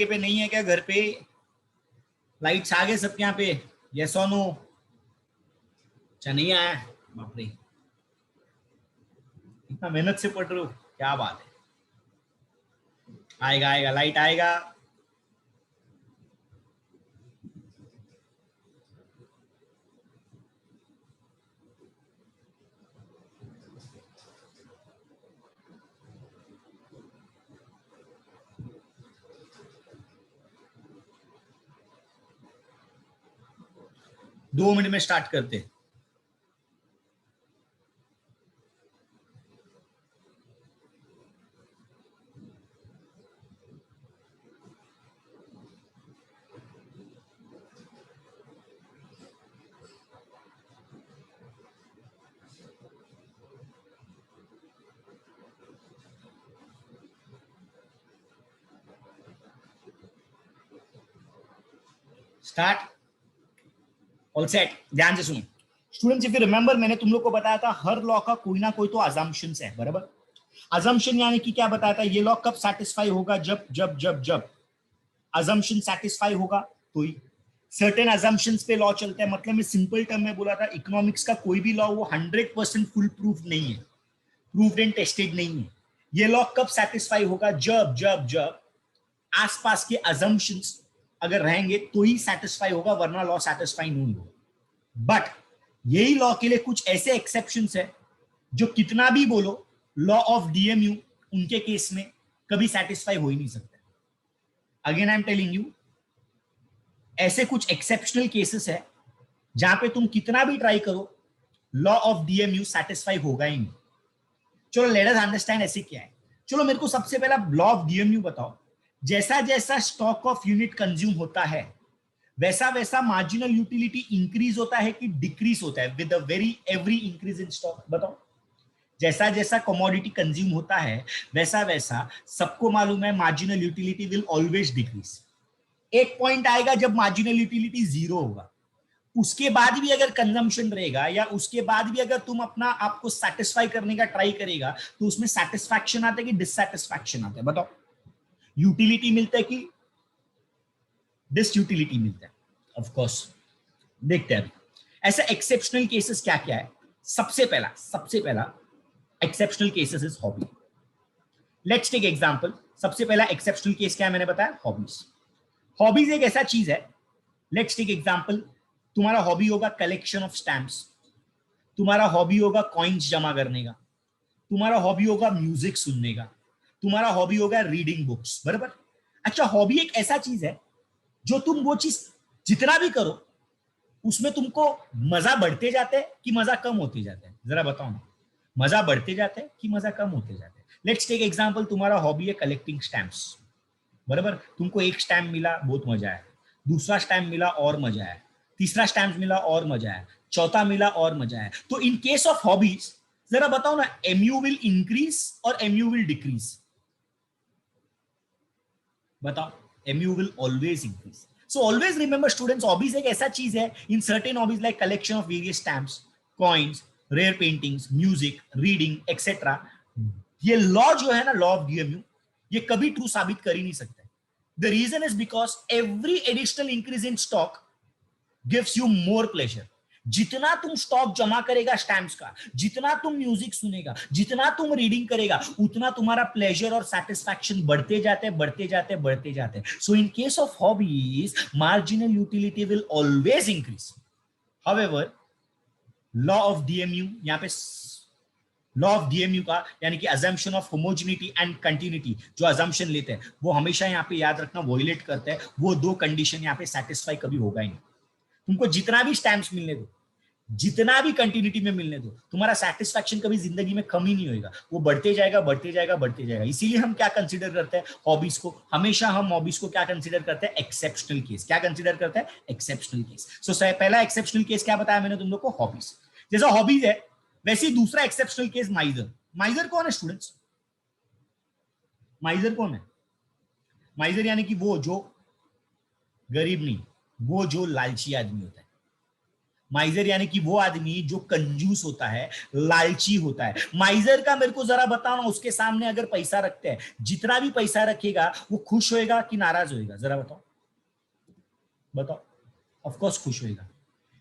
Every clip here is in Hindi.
पे नहीं है क्या? घर पे लाइट्स आ गए सबके यहाँ पे? यस और नो? अच्छा नहीं आया? बाप रे, इतना मेहनत से पढ़ रहे हो, क्या बात है। आएगा आएगा, लाइट आएगा। दो मिनट में स्टार्ट करते। स्टार्ट। All set. ध्यान से सुनो स्टूडेंट्स, इफ यू रिमेंबर, मैंने तुम लोग को बताया था हर लॉ का कोई ना कोई तो अजम्पशंस है, बराबर। अजम्पशन यानी कि क्या बताया था, ये लॉ कब सेटिस्फाई होगा? जब जब जब जब अजम्पशन सेटिस्फाई होगा तो ही सर्टेन अजम्पशंस पे लॉ चलता है। मतलब मैं सिंपल टर्म में बोला था, इकोनॉमिक्स का कोई भी लॉ वो 100% फुल प्रूफ नहीं है, प्रूव्ड एंड टेस्टेड नहीं है। ये लॉ कब सेटिस्फाई होगा? जब जब जब आसपास के अजम्पशंस अगर रहेंगे तो ही सेटिस्फाई होगा, वरना लॉ सेटिस्फाई नहीं होगा। बट यही लॉ के लिए कुछ ऐसे एक्सेप्शंस है जो कितना भी बोलो, लॉ ऑफ डीएमयू उनके केस में कभी सेटिस्फाई हो ही नहीं सकता। Again I am telling you, ऐसे कुछ एक्सेप्शनल केसेस है जहां पे तुम कितना भी ट्राई करो, लॉ ऑफ डीएमयू सेटिस्फाई होगा ही नहीं। चलो लेट अस अंडरस्टैंड ऐसे क्या है। चलो मेरे को सबसे पहला लॉ ऑफ डीएमयू बताओ। जैसा जैसा स्टॉक ऑफ यूनिट कंज्यूम होता है, वैसा वैसा मार्जिनल यूटिलिटी इंक्रीज होता है कि डिक्रीज होता है with very every increase in stock? बताओ। जैसा जैसा कमोडिटी कंज्यूम होता है, वैसा वैसा सबको मालूम है marginal utility will always decrease. एक पॉइंट आएगा जब मार्जिनल यूटिलिटी जीरो होगा, उसके बाद भी अगर कंजम्पशन रहेगा या उसके बाद भी अगर तुम अपना आपको सेटिस्फाई करने का ट्राई करेगा, तो उसमें सेटिस्फैक्शन आता है कि डिससेटिस्फैक्शन आता है? बताओ। यूटिलिटी मिलता है कि डिसयूटिलिटी मिलता है? Of course. देखते हैं ऐसा एक्सेप्शनल केसेस क्या क्या है। सबसे पहला exceptional cases is hobby. Let's take example. सबसे पहला एक्सेप्शनल केस क्या है, मैंने बताया हॉबीज। हॉबीज एक ऐसा चीज है, लेट्स टेक एग्जांपल, तुम्हारा हॉबी होगा कलेक्शन ऑफ स्टैम्प्स, तुम्हारा हॉबी होगा कॉइन्स जमा करने का, तुम्हारा हॉबी होगा म्यूजिक सुनने का, तुम्हारा हॉबी होगा रीडिंग बुक्स, बराबर। अच्छा, हॉबी एक ऐसा चीज है जो तुम वो चीज जितना भी करो उसमें तुमको मजा बढ़ते जाते हैं कि मजा कम होते जाते हैं? जरा बताओ ना, मजा बढ़ते जाते हैं कि मजा कम होते जाते हैं? लेट्स टेक एग्जांपल, तुम्हारा हॉबी है कलेक्टिंग स्टैम्प्स, बराबर। तुमको एक स्टैम्प मिला, बहुत मजा आया। दूसरा स्टैम्प मिला और मजा आया। तीसरा स्टैम्प मिला और मजा आया। चौथा मिला और मजा आया। तो इन केस ऑफ हॉबीज जरा बताओ ना, एमयू विल इंक्रीज और एमयू विल डिक्रीज? बताओ। MU will always increase. So always remember students, hobbies एक ऐसा चीज है, in certain hobbies like collection of various stamps, coins, rare paintings, music, reading etcetera, ये लॉ जो है ना, लॉ ऑफ डीएमयू, ये कभी ट्रू साबित कर ही नहीं सकता। The reason is because every additional increase in stock gives you more pleasure. जितना तुम स्टॉक जमा करेगा स्टैम्प्स का, जितना तुम म्यूजिक सुनेगा, जितना तुम रीडिंग करेगा, उतना तुम्हारा प्लेजर और सेटिस्फैक्शन बढ़ते जाते बढ़ते जाते बढ़ते जाते। So in case of hobbies, marginal utility will always increase. However, law of DMU, यहाँ पे लॉ ऑफ डीएमयू का यानी कि assumption of homogeneity and continuity, जो अजम्पशन लेते हैं वो हमेशा यहाँ पे याद रखना वॉयलेट करते हैं। वो दो कंडीशन यहाँ पे सेटिस्फाई कभी होगा ही नहीं। तुमको जितना भी स्टैम्प्स मिलने दो, जितना भी कंटिन्यूटी में मिलने दो, तुम्हारा सेटिस्फैक्शन कभी जिंदगी में कम ही नहीं होगा, वो बढ़ते जाएगा बढ़ते जाएगा बढ़ते जाएगा। इसीलिए हम क्या कंसीडर करते हैं हॉबीज को? हमेशा हम हॉबीज को क्या कंसीडर करते हैं? Exceptional case. क्या कंसीडर करते हैं? Exceptional case. सो पहला एक्सेप्शनल केस क्या बताया मैंने तुम लोग को? हॉबीज। जैसा हॉबीज है वैसे ही दूसरा एक्सेप्शनल केस माइजर। माइजर कौन है स्टूडेंट्स? माइजर कौन है? माइजर यानी कि वो जो गरीब नहीं, वो जो लालची आदमी होता है। माइजर यानी कि वो आदमी जो कंजूस होता है, लालची होता है। माइजर का मेरे को जरा बताओ ना, उसके सामने अगर पैसा रखते हैं, जितना भी पैसा रखेगा वो खुश होएगा कि नाराज होएगा, जरा बताओ बताओ। ऑफ कोर्स खुश होएगा।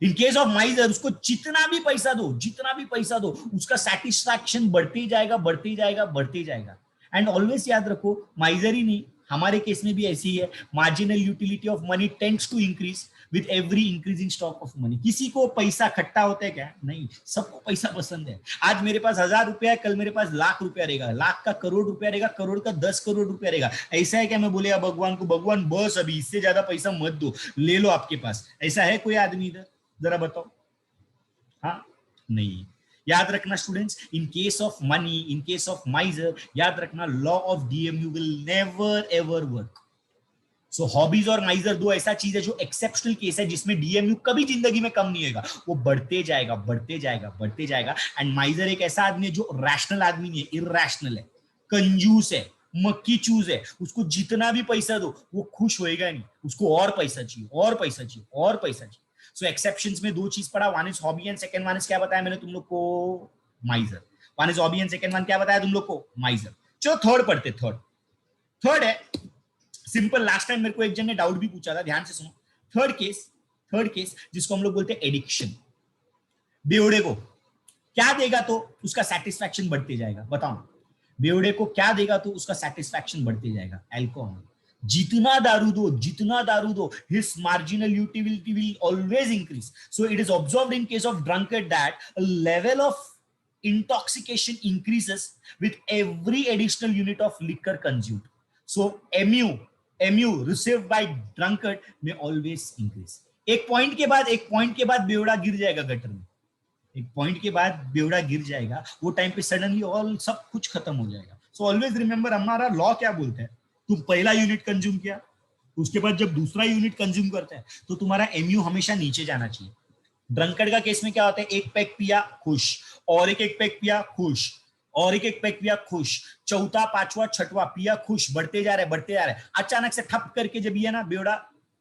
इन केस ऑफ माइजर, उसको जितना भी पैसा दो, जितना भी पैसा दो, उसका सेटिस्फैक्शन बढ़ते ही जाएगा, बढ़ते ही जाएगा, बढ़ते ही जाएगा। एंड ऑलवेज याद रखो, माइजर ही नहीं, हमारे केस में भी ऐसी ही है। Marginal utility of money tends to increase with every increasing stock of money. किसी को पैसा खट्टा होता है क्या? नहीं, सबको पैसा पसंद है। आज मेरे पास 1000 रुपया है, कल मेरे पास लाख रुपया रहेगा, लाख का करोड़ रुपया रहेगा, करोड़ का 10 करोड़ रुपया रहेगा। ऐसा है क्या मैं बोलेगा भगवान को, भगवान बस अभी इससे ज्यादा पैसा मत दो, ले लो आपके पास? ऐसा है कोई आदमी इधर? जरा बताओ। हाँ, नहीं। याद रखना students, in case of money, in case of माइजर, याद रखना law of DMU will never ever work. So hobbies और माइजर दो ऐसा चीज है जो एक्सेप्शनल केस है, जिसमें डीएमयू कभी जिंदगी में कम नहीं होगा, वो बढ़ते जाएगा, बढ़ते जाएगा, बढ़ते जाएगा। एंड माइजर एक ऐसा आदमी है जो रैशनल आदमी नहीं है, इरैशनल है, कंजूस है, मक्की चूज है। उसको जितना भी पैसा दो वो खुश होएगा नहीं, उसको और पैसा चाहिए, और पैसा चाहिए, और पैसा चाहिए। सो एक्सेप्शंस में दो चीज पढ़ा, one is hobby and second one is क्या बताया मैंने तुम लोग को? माइजर। One is hobby and second one क्या बताया तुम लोग को? माइजर। चलो थर्ड पढ़ते। थर्ड थर्ड है सिंपल। लास्ट टाइम मेरे को एक जन ने डाउट भी पूछा था, ध्यान से सुनो। थर्ड केस जिसको हम लोग बोलते हैं एडिक्शन। बेवड़े को क्या देगा तो उसका सेटिस्फैक्शन बढ़ते जाएगा? बताओ, बेवड़े को क्या देगा तो उसका सेटिस्फैक्शन बढ़ते जाएगा? अल्कोहल। जितना दारू दो, जितना दारू दो, his marginal utility will always increase. So it is observed in case of drunkard that a level of intoxication increases with every additional unit of liquor consumed. So mu received by drunkard may always increase. एक पॉइंट के बाद बेवड़ा गिर जाएगा गटर में, एक पॉइंट के बाद बेवड़ा गिर जाएगा, वो टाइम पे सडनली ऑल सब कुछ खत्म हो जाएगा। सो ऑलवेज रिमेंबर, हमारा लॉ क्या बोलता है, तुम पहला यूनिट कंज्यूम किया, उसके बाद जब दूसरा यूनिट कंज्यूम करता है तो तुम्हारा एमयू हमेशा नीचे जाना चाहिए। ड्रंकर्ड का केस में क्या होता है, एक पैक पिया खुश, और एक पैक पिया खुश, और एक पैक पिया खुश, चौथा पांचवा छठवा पिया खुश, बढ़ते जा रहे, बढ़ते जा रहे। अचानक से ठप करके जब ये ना बेवड़ा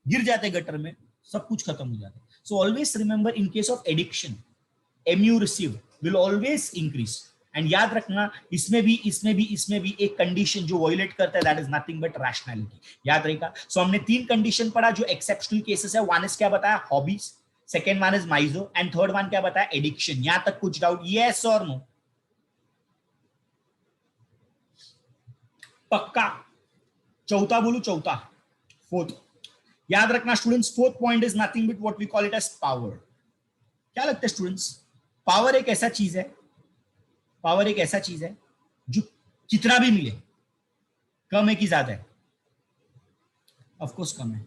गिर जाते गटर में, सब कुछ खत्म हो जाता है। सो always remember, in case of addiction mu received will always increase. And याद रखना, इसमें भी एक कंडीशन जो वायलेट करता है, that is nothing but rationality. याद रहेगा। सो हमने तीन कंडीशन पढ़ा जो एक्सेप्शनल केसेस है। वन इज क्या बताया, hobbies, second one is miser, and third one क्या बताया, एडिक्शन। यहां तक कुछ डाउट? यस और नो? पक्का? चौथा बोलू? चौथा, फोर्थ। याद रखना students, fourth point is nothing but what we call it as power. क्या लगता है स्टूडेंट्स? पावर एक ऐसा चीज है, पावर एक ऐसा चीज है जो कितना भी मिले, कम है कि ज्यादा है? ऑफ कोर्स कम है।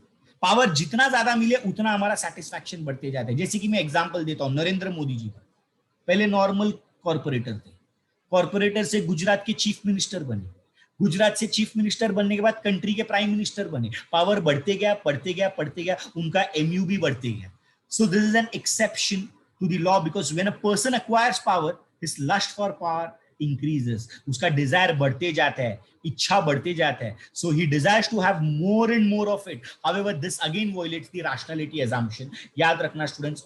पावर जितना ज्यादा मिले उतना हमारा सेटिस्फैक्शन बढ़ते जाता है। जैसे कि मैं एग्जांपल देता हूं, नरेंद्र मोदी जी का। पहले नॉर्मल कॉर्पोरेटर थे, कॉर्पोरेटर से गुजरात के चीफ मिनिस्टर बने, गुजरात से चीफ मिनिस्टर बनने के बाद कंट्री के प्राइम मिनिस्टर बने। पावर बढ़ते गया, बढ़ते गया, बढ़ते गया, उनका एमयू भी बढ़ते गया। So this is an exception to the law, because when a person acquires power, his lust for power increases. उसका desire बढ़ते जाता है, इच्छा बढ़ते जाता है, so he desires to have more and more of it. However, this again violates the rationality assumption. याद रखना students,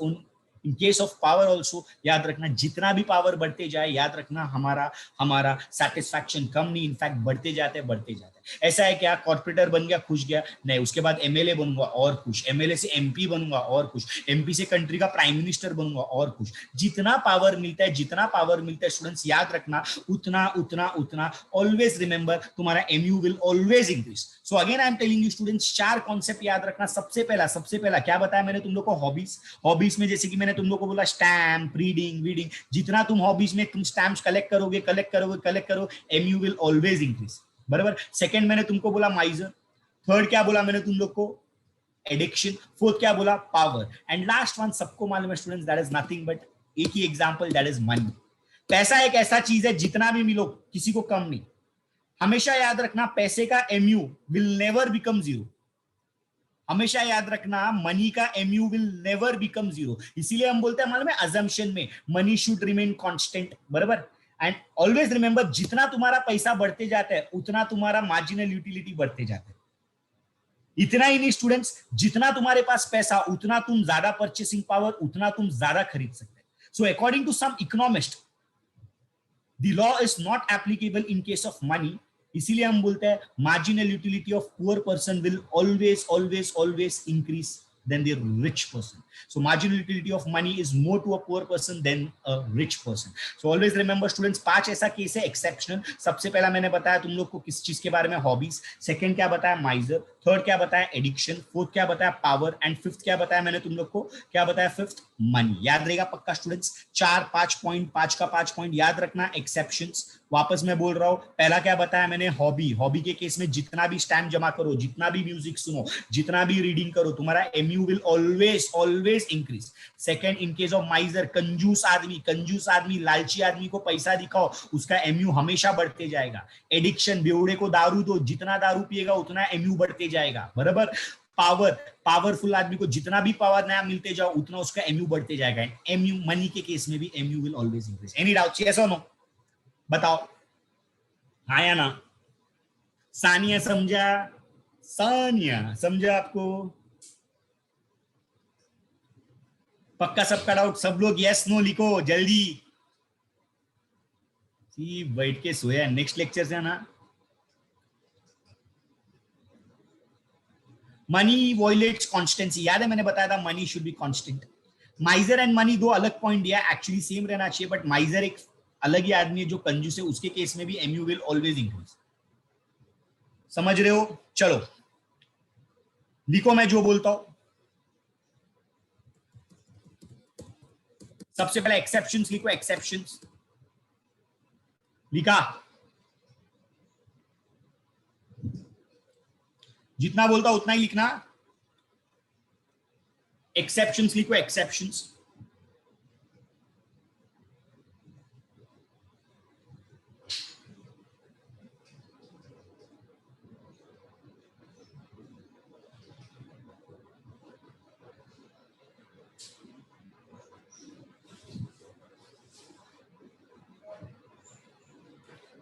in case of power also याद रखना, जितना भी पावर बढ़ते जाए, याद रखना हमारा सेटिस्फैक्शन कम नहीं, इनफैक्ट बढ़ते जाते हैं, बढ़ते जाते हैं। ऐसा है क्या, कॉर्पोरेटर बन गया, खुश गया? नहीं, उसके बाद एमएलए बनूंगा और खुश, एमएलए से एमपी बनूंगा और खुश, एमपी से कंट्री का प्राइम मिनिस्टर बनूंगा और खुश। जितना पावर मिलता है, जितना पावर मिलता है स्टूडेंट्स, याद रखना उतना उतना उतना, ऑलवेज रिमेंबर, तुम्हारा MU will always increase. So again I am telling you students, चार कॉन्सेप्ट याद रखना। सबसे पहला क्या बताया मैंने तुम लोग को, हॉबीज में जैसे कि मैंने तुम लोग को बोला स्टैम्प, रीडिंग, जितना तुम हॉबीज में तुम स्टैम्प्स कलेक्ट करो, एमयू विल ऑलवेज इंक्रीज, बराबर। सेकंड मैंने तुमको बोला माइजर, थर्ड क्या बोला मैंने तुम लोग को, एडिक्शन, फोर्थ क्या बोला, पावर, एंड लास्ट वन सबको मालूम है students, that is nothing but एक ही एग्जांपल, दैट इज मनी। पैसा एक ऐसा चीज है, जितना भी मिलो किसी को कम नहीं। हमेशा याद रखना, पैसे का MU will never become zero. हमेशा याद रखना, मनी का MU will never become zero. इसीलिए हम बोलते हैं मालूम है, अजम्पशन में मनी शुड रिमेन कांस्टेंट, बराबर। एंड ऑलवेज रिमेंबर, जितना तुम्हारा पैसा बढ़ते जाता है उतना तुम्हारा मार्जिनल यूटिलिटी बढ़ते जाता है। इतना ही नहीं स्टूडेंट्स, जितना तुम्हारे पास पैसा उतना तुम ज्यादा परचेसिंग पावर, उतना तुम ज्यादा खरीद सकते। So according to some economist the law is not applicable in case of money. इसीलिए हम बोलते हैं marginal utility of poor person will always always always increase than the rich person. So marginal utility of money is more to a poor person than a rich person. So always remember students, 5 ऐसा केस है एक्सेप्शनल। सबसे पहला मैंने बताया तुम लोग को किस चीज के बारे में, हॉबीज। सेकंड क्या बताया, माइजर। थर्ड क्या बताया, एडिक्शन। फोर्थ क्या बताया, पावर। एंड फिफ्थ क्या बताया मैंने तुम लोग को, क्या बताया फिफ्थ, मनी। याद रहेगा पक्का स्टूडेंट्स, 4-5 पॉइंट, 5 का 5 पॉइंट याद रखना। एक्सेप्शंस वापस मैं बोल रहा हूं, पहला क्या बताया मैंने, हॉबी। हॉबी के केस में जितना भी स्टैम्प जमा करो, जितना भी म्यूजिक सुनो, जितना भी रीडिंग करो, तुम्हारा MU will always always increase. Second, in case of माइजर, कंजूस आदमी, लालची आदमी को पैसा दिखाओ, उसका एमयू हमेशा बढ़ते जाएगा। एडिक्शन, बेवड़े को दारू दो, जितना दारू पिएगा उतना एमयू बढ़ते जाएगा, बराबर। पावर, पावरफुल आदमी को जितना भी पावर नया मिलते जाओ उतना उसका एमयू बढ़ते जाएगा। एमयू, मनी के केस में भी MU will always increase. Any doubt, yes और नो, बताओ, हाँ या ना। सानिया समझा, सानिया समझा आपको, पक्का सबका डाउट, सब लोग यस नो लिखो जल्दी। बैठ के सोया, नेक्स्ट लेक्चर से ना। मनी वॉयलेट्स कॉन्स्टेंसी, याद है मैंने बताया था money should be constant. माइजर and money दो अलग पॉइंट दिया, एक्चुअली सेम रहना चाहिए, बट माइजर एक अलग ही आदमी है जो कंजूस है, उसके केस में भी एमयू विल ऑलवेज इंक्रीज। समझ रहे हो, चलो लिखो मैं जो बोलता हूं। सबसे पहले एक्सेप्शंस लिखो, एक्सेप्शंस लिखा, जितना बोलता उतना ही लिखना। एक्सेप्शंस लिखो, एक्सेप्शंस।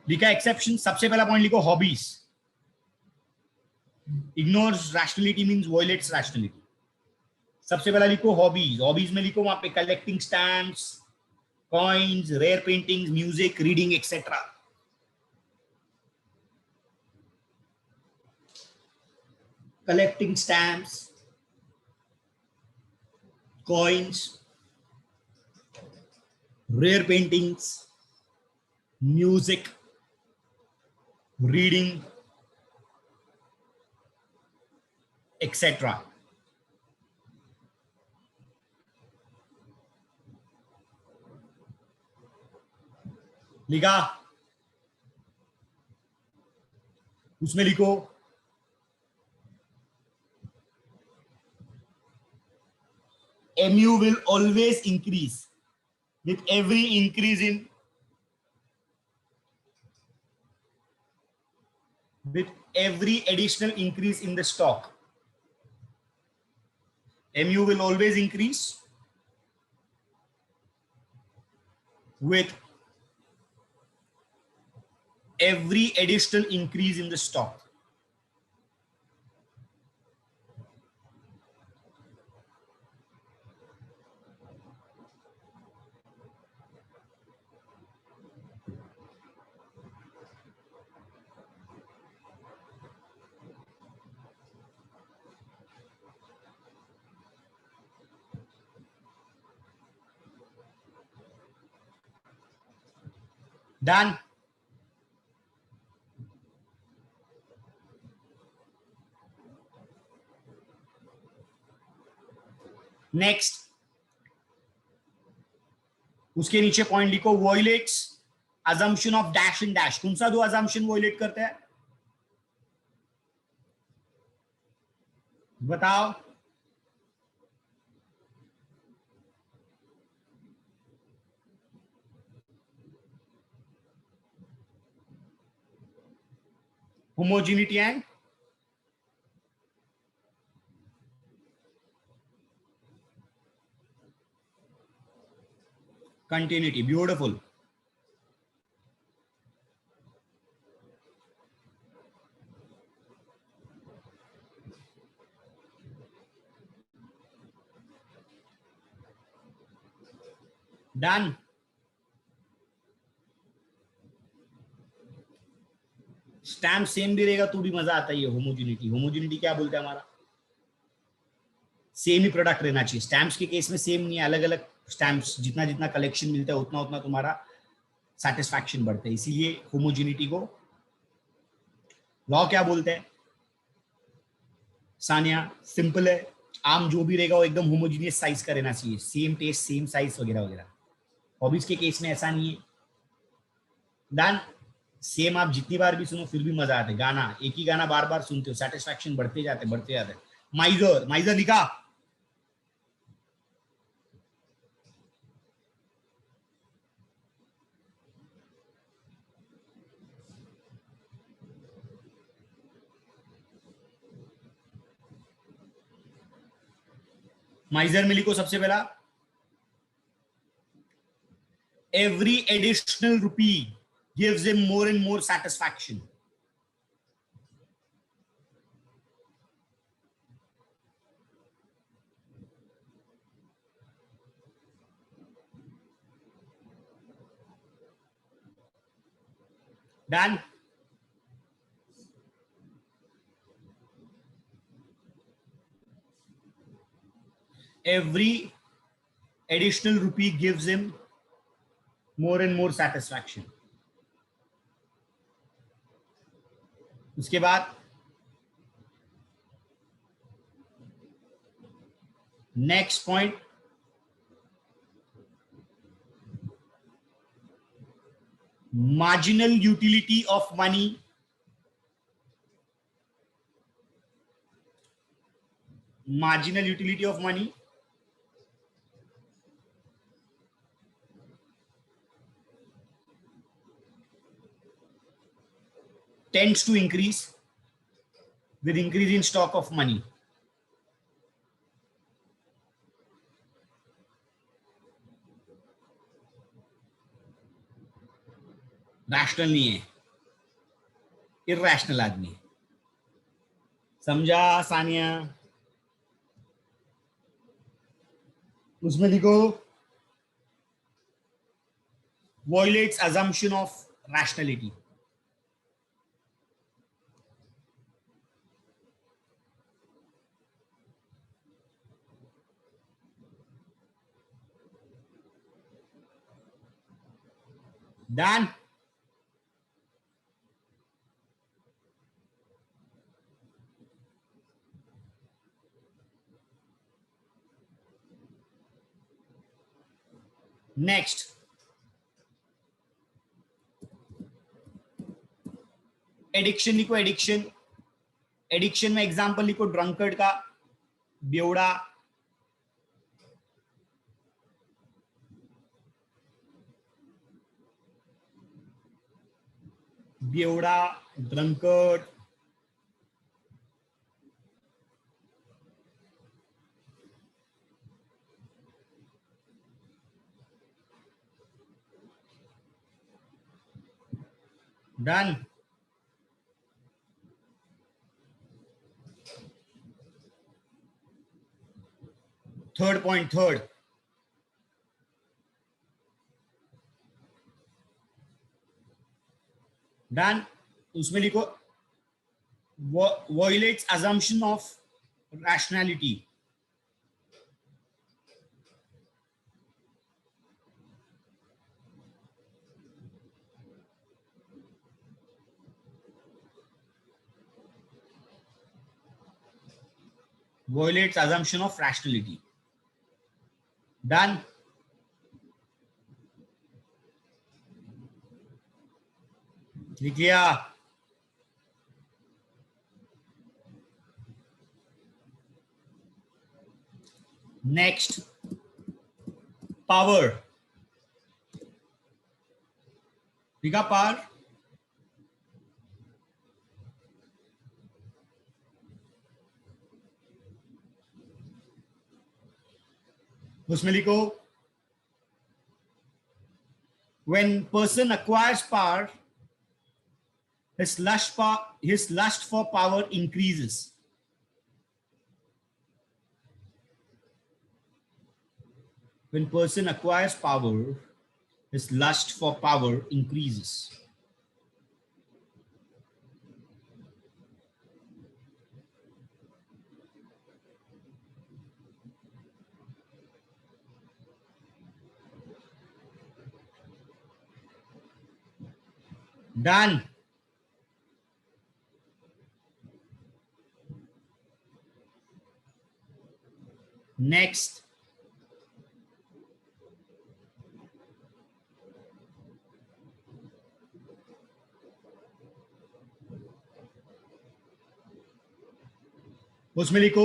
लिखा एक्सेप्शन। सबसे पहला पॉइंट लिखो, hobbies. Ignores rationality means violates rationality. सबसे पहला लिखो हॉबीज। हॉबीज में लिखो वहां पे collecting stamps, coins, rare paintings, music, reading etcetera. Collecting stamps, coins, rare paintings, music, reading etcetera. लिखा, उसमें लिखो MU will always increase with every increase in, with every additional increase in the stock. MU will always increase with every additional increase in the stock. Done. Next, उसके नीचे पॉइंट लिखो, violates assumption of dash and dash. कौन सा दो अजम्पशन वॉयलेट करते हैं, बताओ। Homogeneity and continuity. Beautiful. Done. Stamp same भी रहेगा तो भी मजा आता है। होमोजिनिटी, होमोजिनिटी क्या बोलते हैं हमारा, सेम ही प्रोडक्ट रहना चाहिए। स्टैम्प्स के केस में सेम नहीं है, अलग अलग स्टैम्प्स, जितना जितना कलेक्शन मिलता है उतना उतना तुम्हारा सेटिस्फैक्शन बढ़ता है, इसीलिए होमोजिनिटी को लॉ क्या बोलते हैं सानिया? सिंपल है, आम जो भी रहेगा वो एकदम होमोजीनियस साइज का रहना चाहिए, सेम टेस्ट सेम साइज वगैरह वगैरह। हॉबीज के केस में ऐसा नहीं है। डन। सेम आप जितनी बार भी सुनो फिर भी मजा आता है। गाना एक ही गाना बार बार सुनते हो, सेटिस्फैक्शन बढ़ते जाते। माइजर, माइजर लिखा। माइजर में लिखो सबसे पहला, every additional rupee gives him more and more satisfaction. Done. Every additional rupee gives him more and more satisfaction. उसके बाद next point, marginal utility of money tends to increase with increase in stock of money. Rational नहीं है, इरैशनल आदमी है। समझा सानिया? उसमें लिखो violates assumption of rationality. Done. Next, addiction लिखो। एडिक्शन, एडिक्शन में एग्जांपल लिखो ड्रंकर्ड का, बेवड़ा, बेवड़ा, drunkard. Done. Third point, third, done. उसमें लिखो violates assumption of rationality. Violates assumption of rationality. Done. लिख लिया? Next, power. लिखा पावर? उसमें लिखो when person acquires power, his lust for power increases. When person acquires power, his lust for power increases. Done. Next. उसमें लिखो,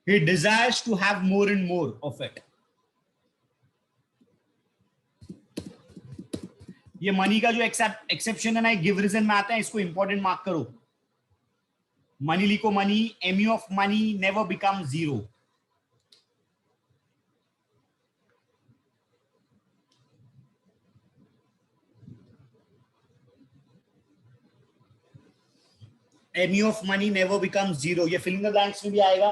he desires to have more and more of it. ये मनी का जो एक्सेप्शन है ना, गिव रीजन में आता है, इसको इंपॉर्टेंट मार्क करो. मनी लिखो, money, MU of money never become zero. MU of money never become zero. ये फिलिंग द ब्लैंक्स में भी आएगा.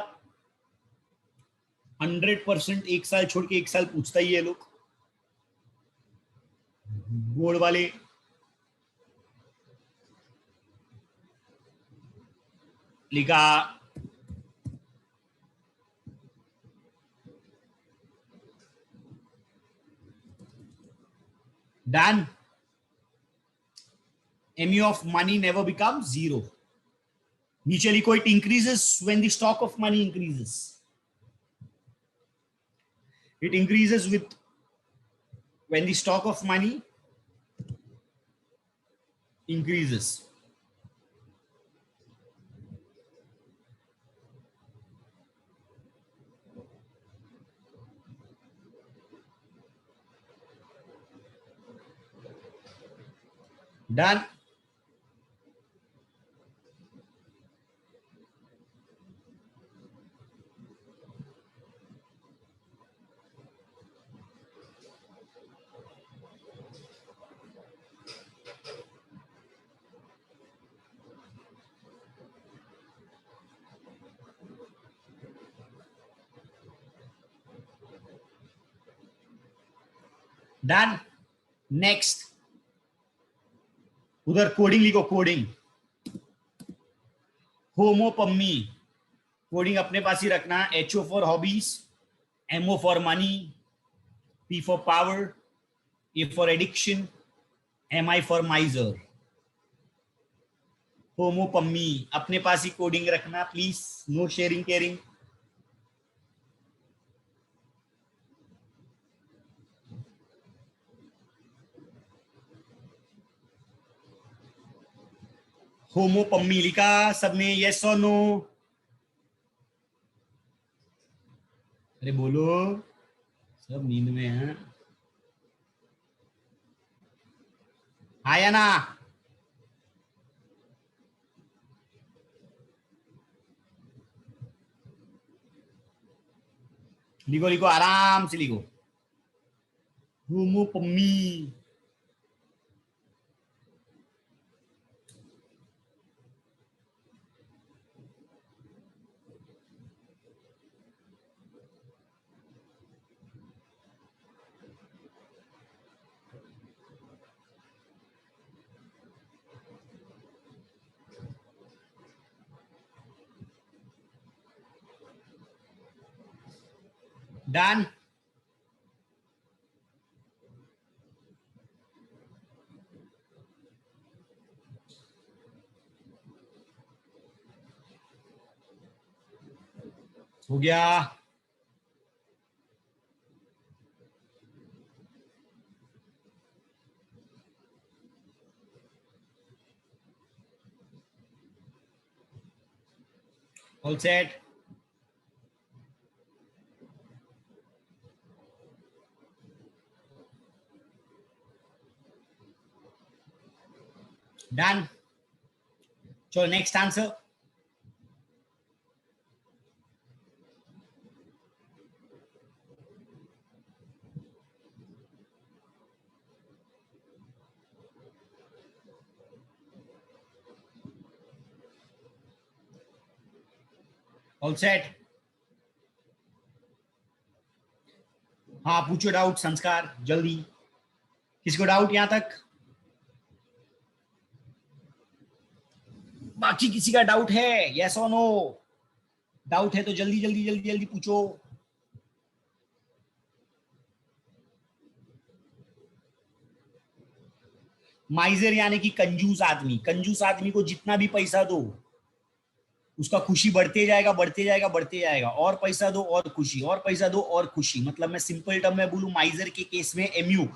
100% एक साल छोड़ के एक साल पूछता ही है लोग, बोर्ड वाले. लिखा done. MU of money never become zero. नीचे लिखो, it increases when the stock of money increases. It increases with when the stock of money increases. Done. Done. Next. उधर कोडिंग लिखो, कोडिंग. होमोपम्मी. कोडिंग अपने पास ही रखना. HO for hobbies, MO for money, P for power, A for addiction, MI for miser. होमोपम्मी अपने पास ही कोडिंग रखना प्लीज. No sharing caring. होमोपम्मी लिखा सबने, यस और नो? अरे बोलो, सब नींद में हैं. आया ना? लिखो लिखो, आराम से लिखो. होमोपम्मी. डन. हो गया. All set. डन. चलो नेक्स्ट आंसर. All set. हाँ पूछो डाउट संस्कार जल्दी, किसी को डाउट यहां तक? बाकी किसी का डाउट है? यस और नो? डाउट है तो जल्दी जल्दी जल्दी जल्दी पूछो। माइजर यानी कि कंजूस आदमी। कंजूस आदमी को जितना भी पैसा दो उसका खुशी बढ़ते जाएगा बढ़ते जाएगा बढ़ते जाएगा, और पैसा दो और खुशी, और पैसा दो और खुशी। मतलब मैं सिंपल टर्म में बोलूं, माइजर के केस में एमयू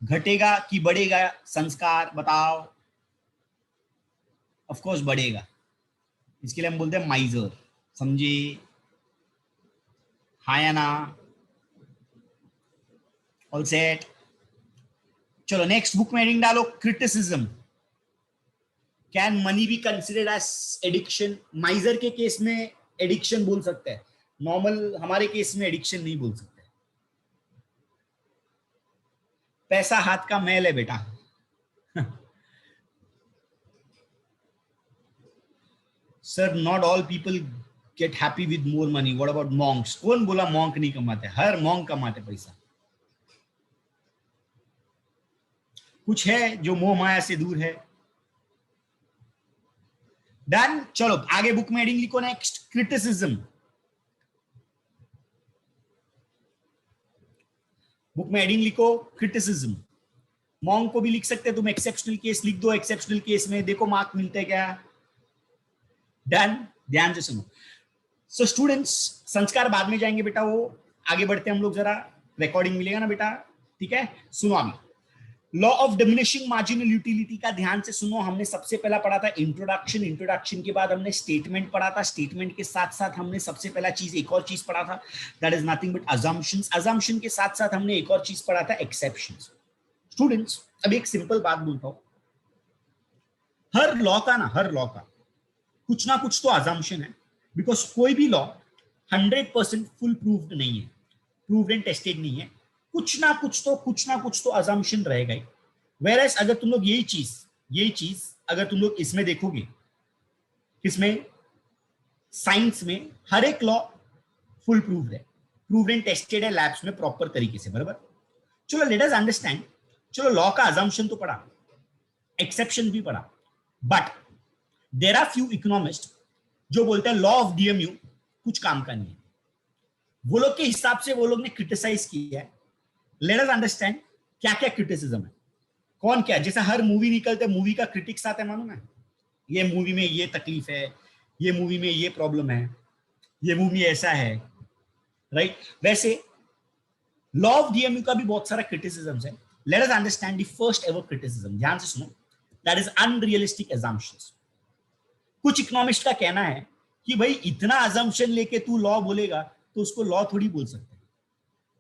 घटेगा कि बढ़ेगा? संस्कार बताओ। ऑफ कोर्स बढ़ेगा, इसके लिए हम बोलते हैं माइजर। समझे? हाँ या ना? All set? चलो नेक्स्ट बुक में हेडिंग डालो criticism. Can money be considered as addiction? Miser के केस में एडिक्शन बोल सकते हैं, नॉर्मल हमारे केस में एडिक्शन नहीं बोल सकते। पैसा हाथ का मैल है बेटा। Sir not all people get happy with more money, what about Monks? कौन बोला मॉन्क नहीं कमाते? हर मॉन्क कमाते पैसा। कुछ है जो मोह माया से दूर है। डन। चलो आगे बुक में हेडिंग लिखो नेक्स्ट, क्रिटिसिज्म। बुक में हेडिंग लिखो क्रिटिसिज्म। मॉन्क को भी लिख सकते हैं तुम, एक्सेप्शनल केस लिख दो, एक्सेप्शनल केस में देखो मार्क मिलते हैं क्या। डन। ध्यान से सुनो। सो स्टूडेंट्स, संस्कार बाद में जाएंगे बेटा, वो आगे बढ़ते हैं हम लोग, जरा रिकॉर्डिंग मिलेगा ना बेटा, ठीक है? सुनो अभी law of diminishing marginal utility का ध्यान से सुनो। हमने सबसे पहला पढ़ा था इंट्रोडक्शन, इंट्रोडक्शन के बाद हमने स्टेटमेंट पढ़ा था, स्टेटमेंट के साथ साथ हमने सबसे पहला चीज एक और चीज पढ़ा था, that is nothing but assumptions. Assumption के साथ साथ हमने एक और चीज पढ़ा था, एक्सेप्शंस। स्टूडेंट्स अभी एक सिंपल बात बोलता हूं, हर लॉ का ना, हर लॉ का कुछ ना कुछ तो अजम्पशन है, बिकॉज कोई भी लॉ 100% फुल प्रूव्ड नहीं है, प्रूव्ड एंड टेस्टेड नहीं है। कुछ ना कुछ तो अजम्पशन रहेगा ही। वेरएस अगर तुम लोग यही चीज अगर तुम लोग इसमें देखोगे, किसमें? साइंस में हर एक लॉ फुल प्रूव्ड है, प्रूव्ड एंड टेस्टेड है लैब्स में प्रॉपर तरीके से, बराबर? चलो लेट अस अंडरस्टैंड। चलो लॉ का अजम्पशन तो पढ़ा, एक्सेप्शन भी पढ़ा, but there are few economist जो बोलते हैं लॉ ऑफ डीएमयू कुछ काम का नहीं है। वो लोग के हिसाब से वो लोग ने क्रिटिसाइज किया है। लेट अस अंडरस्टैंड क्या क्या क्रिटिसिज्म है, कौन क्या। जैसे हर मूवी निकलते मूवी का क्रिटिक्स आते हैं, मालूम है? ये मूवी में ये तकलीफ है, ये मूवी में ये प्रॉब्लम है, ये मूवी ऐसा है, राइट? वैसे लॉ ऑफ डीएमयू का भी बहुत सारा क्रिटिसिज्म है। Late us understand the first ever criticism, ध्यान से सुनो, दैट इज अनरियलिस्टिक assumptions। कुछ इकोनॉमिस्ट का कहना है कि भाई इतना अजम्पशन लेके तू लॉ बोलेगा तो उसको लॉ थोड़ी बोल सकते हैं।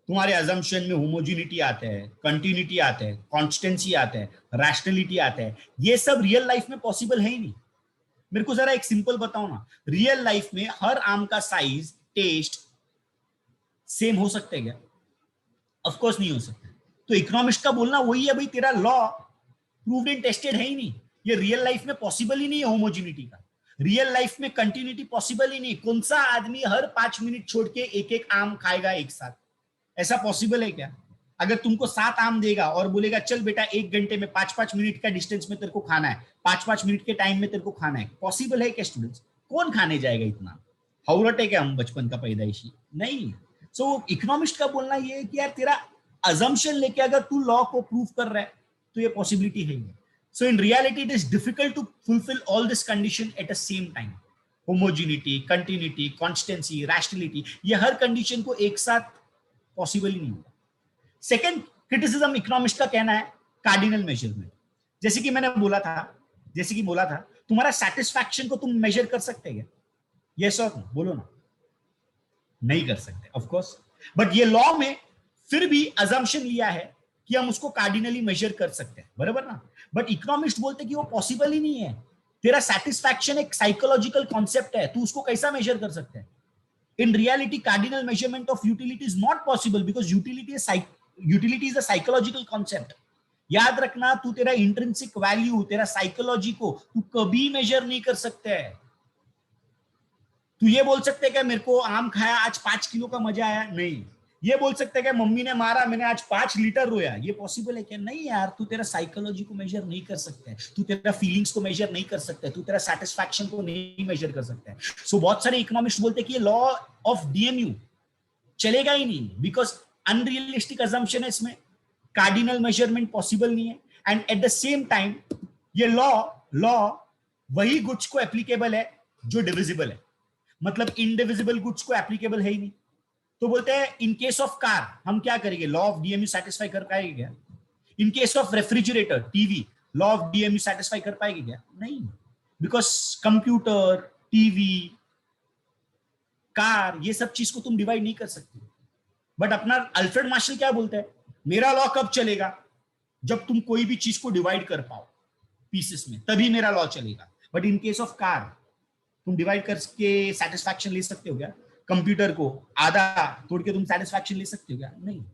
तुम्हारे अजम्पशन में होमोजिनिटी आते हैं, कंटिन्यूटी आते हैं, कॉन्स्टेंसी आते हैं, रैशनलिटी आते हैं, ये सब रियल लाइफ में पॉसिबल है ही नहीं। मेरे को जरा एक सिंपल बताओ ना, रियल लाइफ में हर आम का साइज, टेस्ट सेम हो सकते हैं क्या? ऑफ कोर्स नहीं हो सकते। तो इकोनॉमिस्ट का बोलना वही है, भाई तेरा लॉ प्रूव्ड एंड टेस्टेड है ही नहीं, ये रियल लाइफ में पॉसिबल ही नहीं है होमोजिनिटी का, रियल लाइफ में कंटिन्यूटी पॉसिबल ही नहीं। कौन सा आदमी हर 5 मिनट छोड़ के एक एक आम खाएगा एक साथ? ऐसा पॉसिबल है क्या? अगर तुमको 7 आम देगा और बोलेगा चल बेटा 1 घंटे में 5-5 मिनट का डिस्टेंस में तेरे को खाना है, 5-5 मिनट के टाइम में तेरे को खाना है, पॉसिबल है क्या स्टूडेंट्स? कौन खाने जाएगा इतना? हाउरट है क्या हम बचपन का पैदाइशी? नहीं। सो इकोनॉमिस्ट का बोलना ये है कि यार तेरा अजम्पशन लेके अगर तू लॉ को प्रूव कर रहा है तो ये पॉसिबिलिटी है ही। So in reality, it is difficult to fulfill all this condition at the same time. Homogeneity, continuity, constancy, rationality, ये हर कंडीशन को एक साथ पॉसिबल ही नहीं होगा। सेकेंड क्रिटिसिज्म इकोनॉमिस्ट का कहना है कार्डिनल मेजरमेंट। जैसे कि बोला था तुम्हारा सेटिस्फैक्शन को तुम मेजर कर सकते हैं? यस और नो बोलो ना। नहीं कर सकते ऑफ कोर्स, बट ये लॉ में फिर भी अजम्पशन लिया है कि हम उसको कार्डिनली मेजर कर सकते हैं, बराबर ना? बट इकोनॉमिस्ट बोलते हैं कि वो पॉसिबल ही नहीं है। तेरा सेटिस्फैक्शन एक साइकोलॉजिकल कॉन्सेप्ट है, तू उसको कैसा मेजर कर सकते हैं? In reality cardinal measurement of utility is not possible because utility is a psychological concept. याद रखना, तू तेरा इंट्रिंसिक वैल्यू, तेरा साइकोलॉजी को तू कभी मेजर नहीं कर सकते है। तू ये बोल सकते हैं कि मेरे को आम खाया आज 5 किलो का मजा आया? नहीं, ये बोल सकते हैं कि मम्मी ने मारा, मैंने आज 5 लीटर रोया, ये पॉसिबल है क्या? नहीं यार, तू तेरा साइकोलॉजी को मेजर नहीं कर सकता है, तू तेरा फीलिंग्स को मेजर नहीं कर सकता है, तू तेरा सेटिस्फैक्शन को नहीं मेजर कर सकता है। सो बहुत सारे इकोनॉमिस्ट बोलते हैं कि ये लॉ ऑफ डीएमयू चलेगा ही नहीं, बिकॉज अनरियलिस्टिक अजम्पशन है इसमें, कार्डिनल मेजरमेंट पॉसिबल नहीं है, and at the same time ये लॉ वही गुड्स को एप्लीकेबल है जो डिविजिबल है, मतलब इनडिविजिबल गुड्स को एप्लीकेबल है ही नहीं। तो बोलते हैं इन केस ऑफ कार हम क्या करेंगे, लॉ ऑफ डीएमयू सेटिस्फाई कर पाएंगे क्या? इन case of refrigerator, TV, law of DMU satisfy कर पाएगी क्या? नहीं, बिकॉज कंप्यूटर, टीवी, कार, ये सब चीज को तुम डिवाइड नहीं कर सकते। बट अपना अल्फ्रेड मार्शल क्या बोलता है, मेरा लॉ कब चलेगा? जब तुम कोई भी चीज को डिवाइड कर पाओ पीसेस में, तभी मेरा लॉ चलेगा। But in case of car तुम डिवाइड करके सेटिस्फैक्शन ले सकते हो क्या? कंप्यूटर को आधा तोड़ के तुम सेटिस्फैक्शन ले सकते हो क्या? नहीं।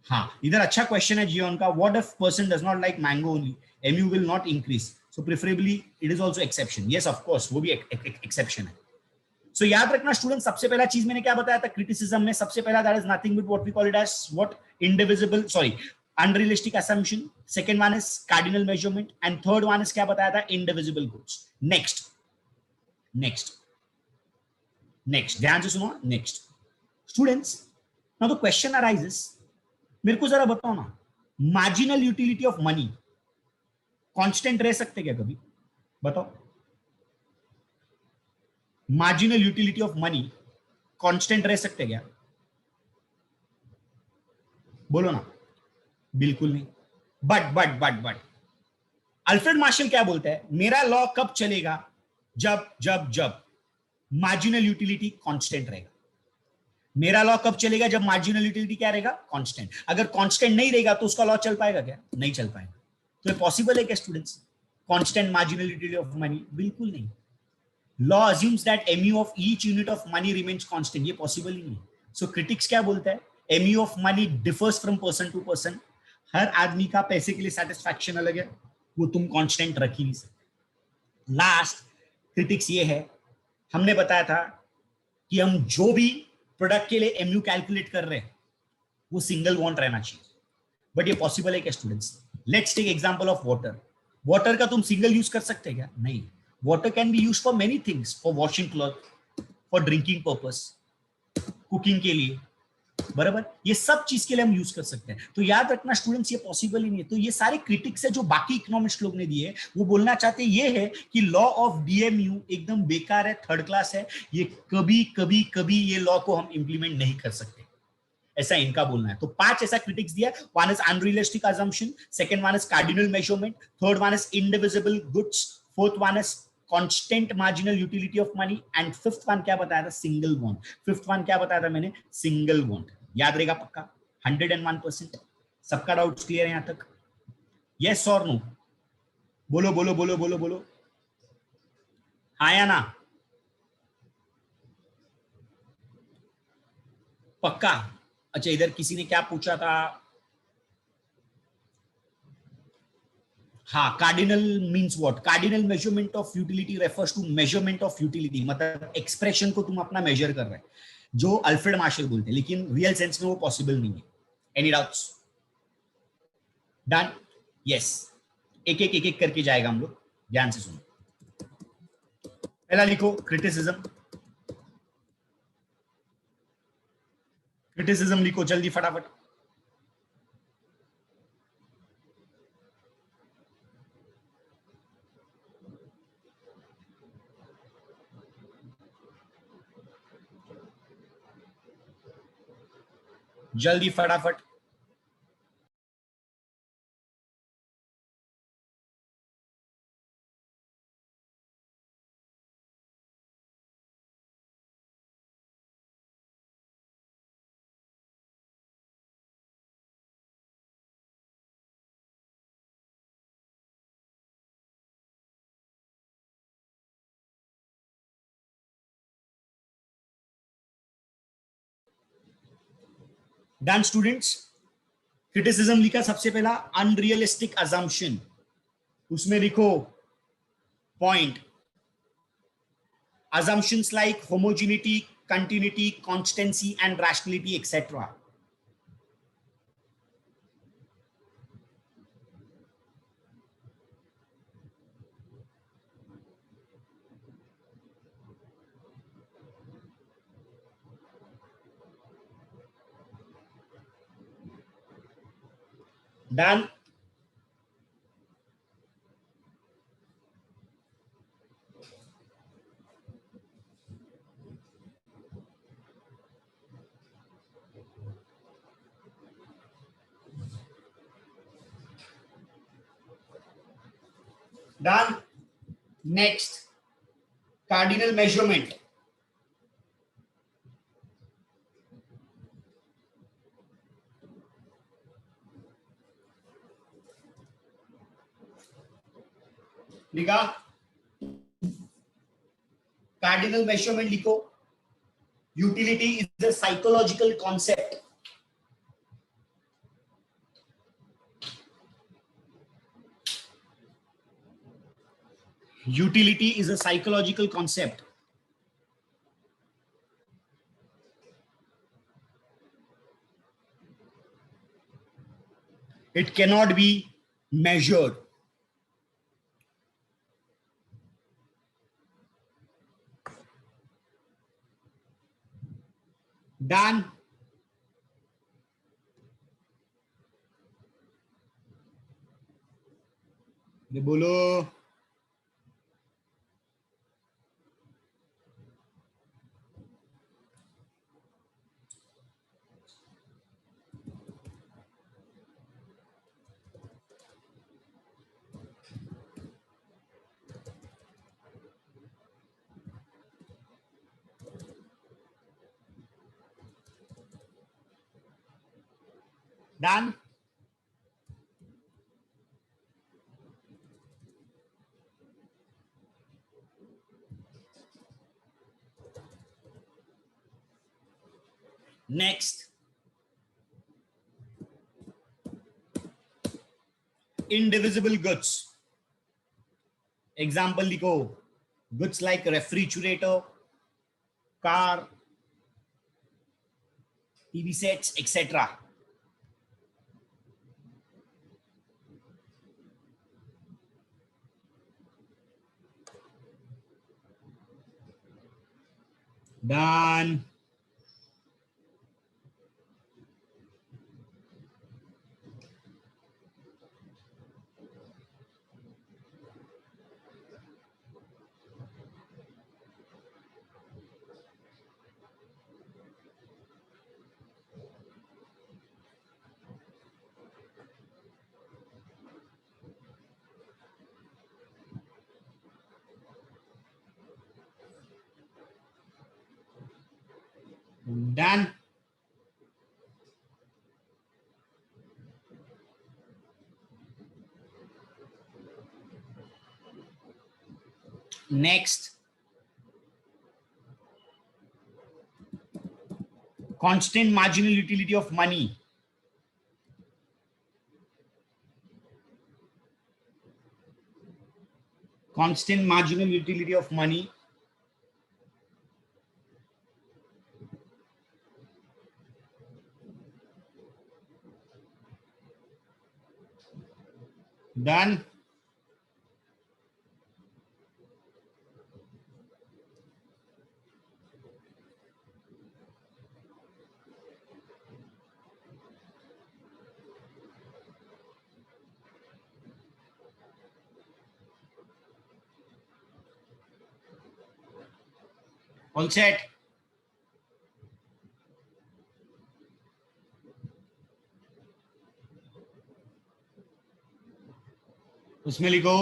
हाँ, इधर अच्छा क्वेश्चन है जियोन का, what if person does not like mango only, MU will not increase, so preferably it is also exception. Yes of course, वो भी एक्सेप्शन है। सो याद रखना स्टूडेंट, सबसे पहला चीज मैंने क्या बताया था क्रिटिसिज्म में, सबसे पहला that is nothing but what we call it as what, indivisible, sorry, unrealistic assumption, second one is cardinal measurement, and third one is क्या बताया था, indivisible goods। next ध्यान से सुनो। next students, now the question arises, मेरे को जरा बताओ ना, marginal utility of money constant रह सकते क्या कभी? बताओ, marginal utility of money constant रह सकते क्या? बोलो ना। बिल्कुल नहीं। बट अल्फ्रेड मार्शल क्या बोलता है, मेरा लॉ कब चलेगा? जब मार्जिनल यूटिलिटी कांस्टेंट रहेगा। मेरा लॉ कब चलेगा? जब मार्जिनल यूटिलिटी क्या रहेगा? कांस्टेंट। अगर कांस्टेंट नहीं रहेगा तो उसका लॉ चल पाएगा क्या? नहीं चल पाएगा। तो ये पॉसिबल है क्या students, constant marginal utility of money? बिल्कुल नहीं। Law assumes that mu of each unit of money remains constant, ये पॉसिबल ही नहीं। सो क्रिटिक्स क्या बोलता है, mu of money differs from person to person, हर आदमी का पैसे के लिए सेटिस्फैक्शन अलग है, वो तुम कांस्टेंट रख ही नहीं सकते। लास्ट क्रिटिक्स ये है, हमने बताया था कि हम जो भी प्रोडक्ट के लिए mu कैलकुलेट कर रहे हैं वो सिंगल बॉन्ड रहना चाहिए, बट ये पॉसिबल है क्या students? Let's take example of water. Water का तुम सिंगल यूज कर सकते हैं क्या? नहीं। Water can be use for many things, for washing cloth, for drinking purpose, cooking के लिए, बराबर, ये सब चीज के लिए हम यूज कर सकते हैं। तो याद रखना स्टूडेंट्स, ये पॉसिबल ही नहीं है। तो ये सारे क्रिटिक्स है जो बाकी इकोनॉमिस्ट लोग ने दिए, वो बोलना चाहते ये है कि लॉ ऑफ डीएमयू एकदम बेकार है, थर्ड क्लास है, ये कभी ये लॉ को हम इंप्लीमेंट नहीं कर सकते, ऐसा इनका बोलना है। तो 5 ऐसा क्रिटिक्स दिया, one is unrealistic assumption, second one is cardinal measurement, third one is indivisible goods, fourth one is constant marginal utility of money, and fifth one क्या बताया था, सिंगल बॉन्ड। फिफ्थ वन क्या बताया था मैंने, सिंगल बॉन्ड। याद रहेगा पक्का? 101%। सबका डाउट्स क्लियर है यहां तक? यस और नो? बोलो बोलो बोलो बोलो बोलो, हाँ या ना? पक्का? अच्छा, इधर किसी ने क्या पूछा था, हाँ, cardinal means what? Cardinal measurement of utility refers to measurement of utility, मतलब एक्सप्रेशन को तुम अपना मेजर कर रहे हैं, जो अल्फ्रेड मार्शल बोलते हैं, लेकिन रियल सेंस में वो पॉसिबल नहीं है। Any doubts? डन? यस। एक करके जाएगा हम लोग, ध्यान से सुनो। पहला लिखो क्रिटिसिज्म। क्रिटिसिज्म लिखो जल्दी फटाफट। जल्दी फटाफट। Done students? क्रिटिसिज्म लिखा सबसे पहला, अनरियलिस्टिक assumption, उसमें लिखो point, assumptions like homogeneity, continuity, constancy, and rationality, etc. Done. Done. Next, cardinal measurement. लिखा, cardinal measurement लिखो. Utility is a psychological concept. Utility is a psychological concept. It cannot be measured. Done. बोलो. Done. Next, indivisible goods. Example लिखो. Goods like refrigerator, car, TV sets, etc. Done. Done. Next, constant marginal utility of money. Constant marginal utility of money. Done. All set. उसमें लिखो,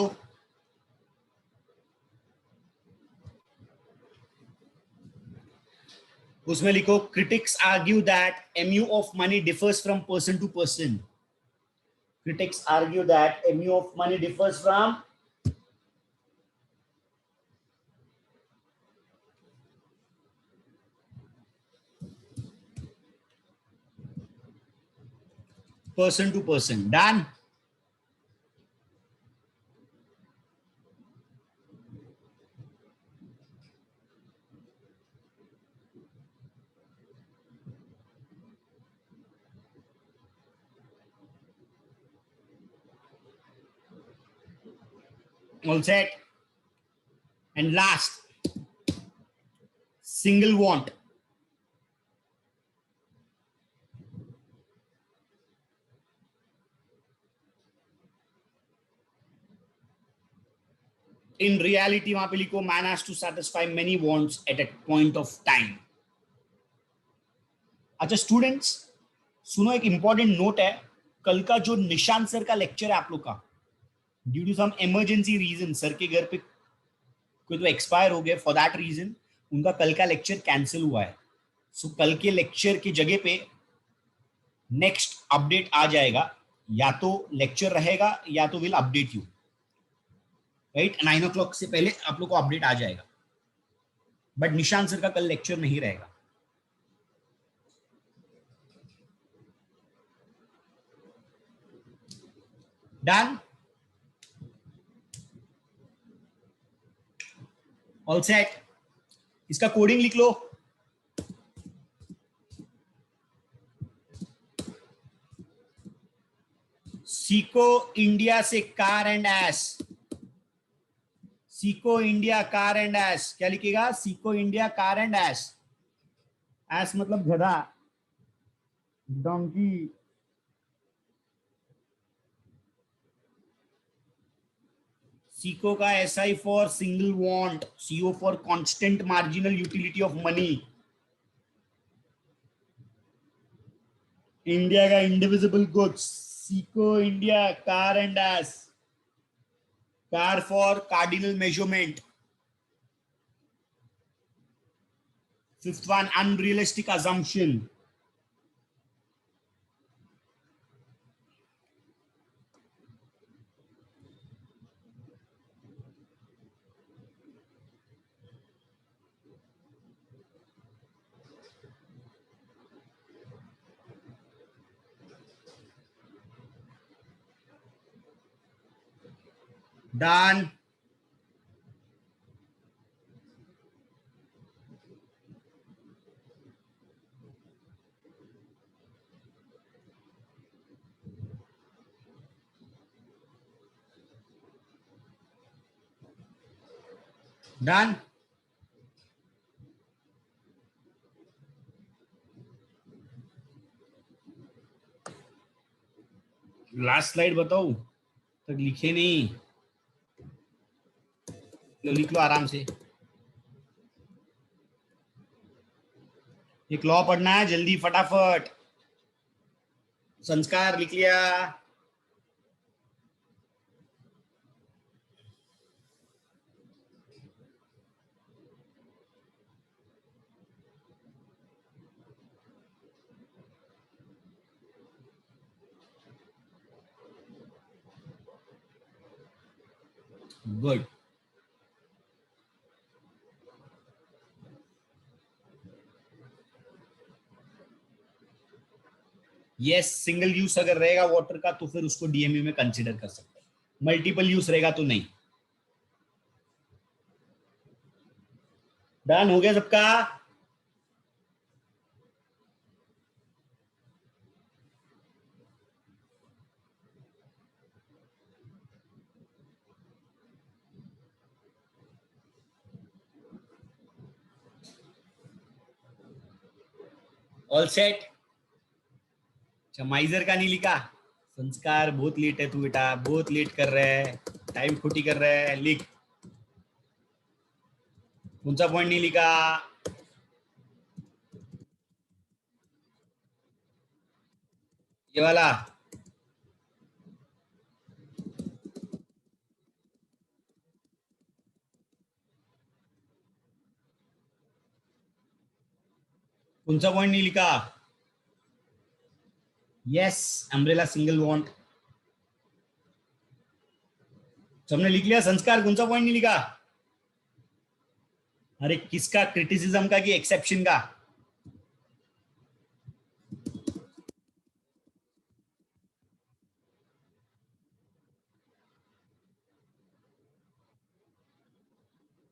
उसमें लिखो, critics argue that mu of money differs from person to person. Critics argue that mu of money differs from person to person. Done. All set. And last, single want. In reality वहां पे लिखो man has to satisfy many wants at a point of time. अच्छा स्टूडेंट्स सुनो, एक इंपॉर्टेंट नोट है, कल का जो निशांत सर का लेक्चर है आप लोग का, due to some emergency reason sir के घर पे कोई तो एक्सपायर हो गया, फॉर दैट रीजन उनका कल का लेक्चर कैंसिल हुआ है. सो कल के लेक्चर की जगह पे नेक्स्ट अपडेट आ जाएगा, या तो लेक्चर रहेगा या तो will update you, right. 9 o'clock से पहले आप लोग को अपडेट आ जाएगा, बट निशांत सर का कल लेक्चर नहीं रहेगा. डन. All set. इसका कोडिंग लिख लो. सीको इंडिया से कार एंड एस. सीको इंडिया कार एंड एस. क्या लिखेगा? सीको India car and S. S मतलब गधा, डोंकी. सीको का SI for single want, CO for constant marginal utility of money. India का इंडिविजिबल गुड्स, सीको India car and S. Car for cardinal measurement. Fifth one, unrealistic assumption. Done. Done. Last slide बताओ, तक लिखे नहीं, लो लिख लो आराम से. एक लॉ पढ़ना है जल्दी फटाफट. संस्कार लिख लिया. गुड. यस, सिंगल यूज अगर रहेगा वाटर का तो फिर उसको DMU में कंसीडर कर सकते हैं, मल्टीपल यूज रहेगा तो नहीं. डन हो गया सबका? All set. अच्छा माइजर का नहीं लिखा? संस्कार बहुत लेट है तू बेटा, बहुत लेट कर रहा है, टाइम खोटी कर रहा है. लिख. कौन सा पॉइंट नहीं लिखा? ये वाला. कौन सा पॉइंट नहीं लिखा? Yes, umbrella single want. सबने लिख लिया? संस्कार कौन सा पॉइंट नहीं लिखा? अरे किसका? क्रिटिसिज्म का कि एक्सेप्शन का?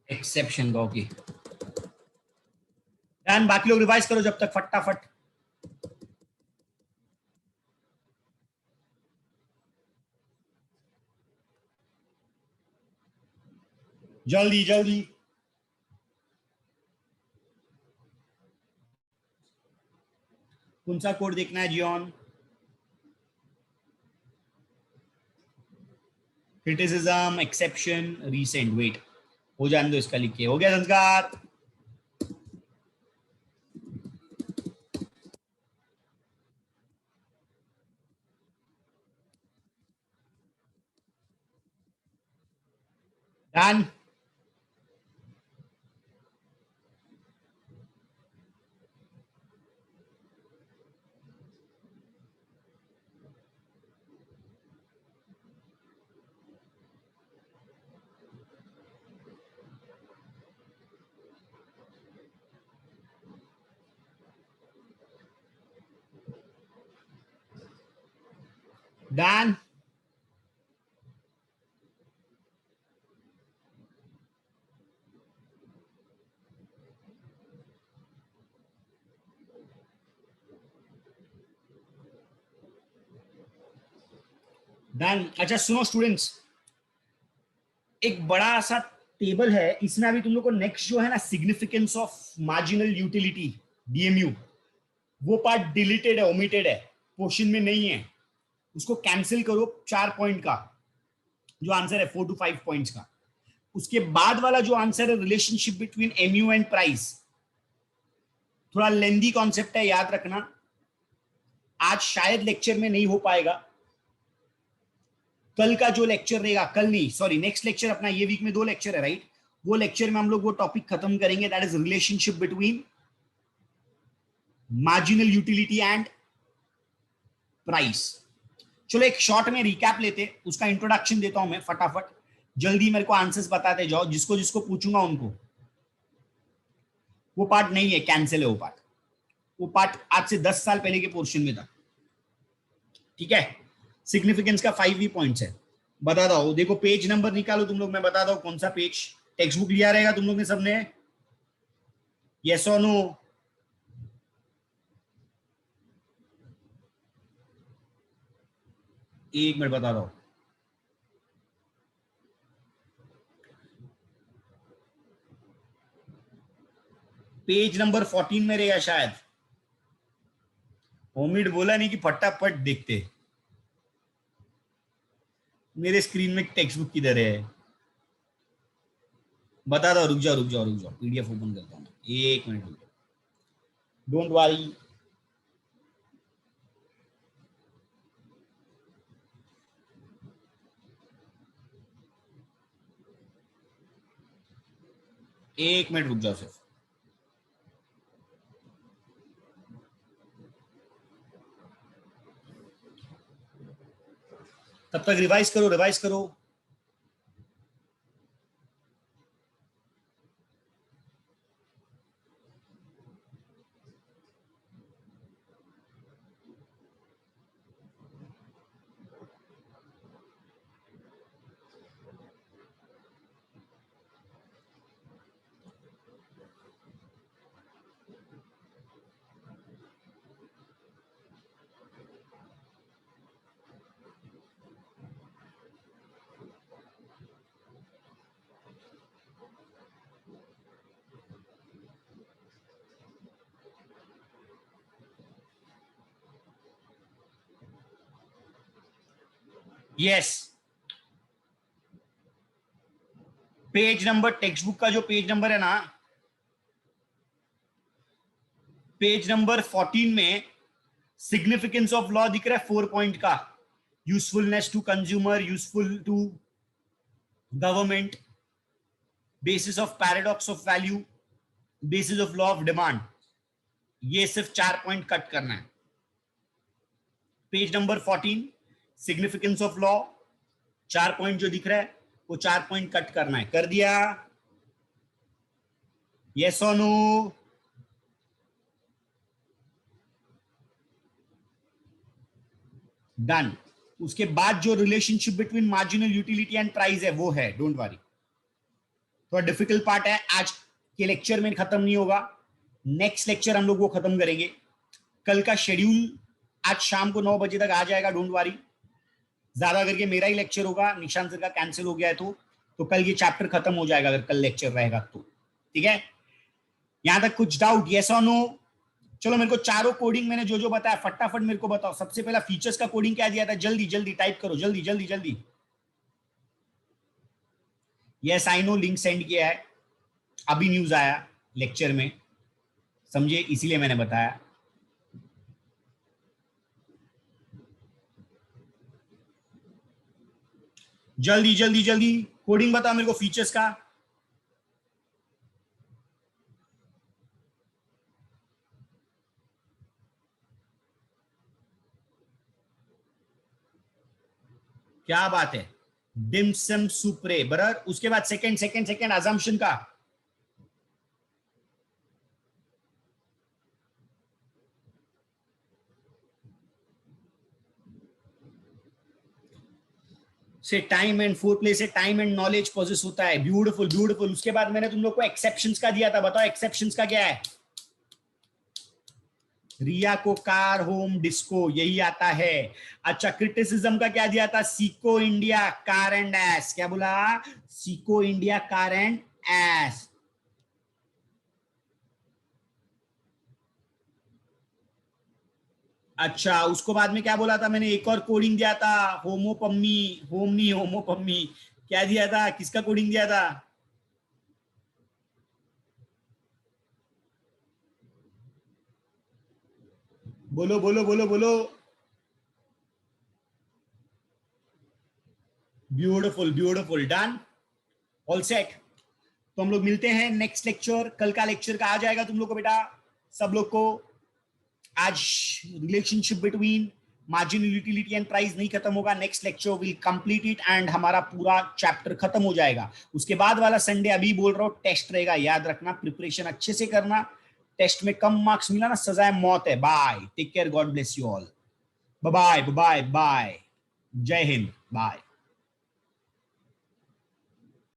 एक्सेप्शन का. Okay done. बाकी लोग रिवाइज करो जब तक फटाफट. जल्दी जल्दी। कौन सा कोड देखना है जियोन? Criticism, exception, recent. वेट, हो जाने दो, इसका लिख के। हो गया संस्कार? डन। डन। डन। अच्छा सुनो स्टूडेंट्स, एक बड़ा सा टेबल है, इसमें अभी तुम लोग को नेक्स्ट जो है ना, significance of marginal utility, DMU, वो पार्ट डिलीटेड है, ओमिटेड है, पोर्शन में नहीं है। उसको कैंसिल करो 4 पॉइंट का जो आंसर है, 4 to 5 पॉइंट्स का। उसके बाद वाला जो आंसर है, relationship between MU and price, थोड़ा लेंदी कॉन्सेप्ट है, याद रखना। आज शायद लेक्चर में नहीं हो पाएगा। कल का जो लेक्चर रहेगा, कल नहीं सॉरी, नेक्स्ट लेक्चर अपना, ये वीक में 2 लेक्चर है राइट, वो लेक्चर में हम लोग वो टॉपिक खत्म करेंगे, that is relationship between marginal utility and price. चलो एक शॉर्ट में रिकैप लेते, उसका इंट्रोडक्शन देता हूं मैं फटाफट, जल्दी मेरे को आंसर्स बताते जाओ, जिसको जिसको पूछूंगा उनको। वो पार्ट नहीं है, कैंसिल है वो पार्ट। वो पार्ट आज से 10 साल पहले के पोर्शन में था, ठीक है। सिग्निफिकेंस का 5 ही पॉइंट्स है। बता दो, देखो पेज नंबर निकालो तुम लोग, मैं बता दो कौन सा पेज। टेक्स्ट बुक लिया रहेगा तुम लोग ने सबने? यस और नो? एक मिनट बता दो। पेज नंबर 14 में रहेगा शायद। होमिड बोला नहीं कि फटाफट देखते। मेरे स्क्रीन में टेक्स्ट बुक किधर है? बता दो, रुक जाओ रुक जाओ रुक जाओ, पीडीएफ ओपन करता हूँ, 1 मिनट रुक जाओ, डोंट वरी। एक मिनट रुक जाओ सिर्फ। तब तक रिवाइज करो, रिवाइज करो। Yes, page number, text book का जो पेज नंबर है ना, पेज नंबर 14 में सिग्निफिकेंस ऑफ लॉ दिख रहा है 4 पॉइंट का। Usefulness to consumer, useful to government, basis of paradox of value, basis of law of demand. ये सिर्फ 4 पॉइंट कट करना है। Page number 14, significance of law, 4 point जो दिख रहा है, वो 4 पॉइंट कट करना है। कर दिया? यस और नो? डन। उसके बाद जो relationship between marginal utility and price है वो है, डोंट वरी। थोड़ा डिफिकल्ट पार्ट है, आज के लेक्चर में खत्म नहीं होगा, नेक्स्ट लेक्चर हम लोग वो खत्म करेंगे। कल का शेड्यूल आज शाम को 9 बजे तक आ जाएगा, डोंट वरी। ज्यादा करके मेरा ही लेक्चर होगा, निशांत सर का कैंसिल हो गया है तो तो कल ये चैप्टर खत्म हो जाएगा अगर कल लेक्चर रहेगा तो। ठीक है, यहां तक कुछ डाउट, यस और नो? चलो मेरे को चारों कोडिंग मैंने जो जो बताया फटाफट मेरे को बताओ। सबसे पहला फीचर्स का कोडिंग क्या दिया था? जल्दी जल्दी टाइप करो, जल्दी जल्दी जल्दी। Yes I know, link send किया है, अभी न्यूज आया लेक्चर में, समझे, इसीलिए मैंने बताया। जल्दी जल्दी जल्दी कोडिंग बता मेरे को फीचर्स का। क्या बात है, डिम्सम सुप्रे बराबर। उसके बाद सेकंड सेकंड सेकंड अजम्पशन का। से टाइम एंड फोर प्ले से टाइम एंड नॉलेज पोजेस होता है। Beautiful beautiful. उसके बाद मैंने तुम लोग को एक्सेप्शंस का दिया था, बताओ एक्सेप्शंस का क्या है? रिया को कार होम डिस्को यही आता है। अच्छा, क्रिटिसिज्म का क्या दिया था? Seiko India car and S. क्या बोला? Seiko India car and S. अच्छा, उसको बाद में क्या बोला था मैंने? एक और कोडिंग दिया था, होमोपम्मी, होम नहीं होमोपम्मी। क्या दिया था? किसका कोडिंग दिया था? बोलो बोलो बोलो बोलो। Beautiful beautiful, done, all set. तो हम लोग मिलते हैं नेक्स्ट लेक्चर। कल का लेक्चर का आ जाएगा तुम लोग को बेटा, सब लोग को। आज relationship between marginal utility and price नहीं खत्म होगा, next lecture will complete it and हमारा पूरा चैप्टर खत्म हो जाएगा। उसके बाद वाला संडे, अभी बोल रहा हूँ, टेस्ट रहेगा, याद रखना, प्रिपरेशन अच्छे से करना। टेस्ट में कम मार्क्स मिला ना, सजाए मौत है। Bye, take care, god bless you all. Bye bye bye. जय हिंद, बाय।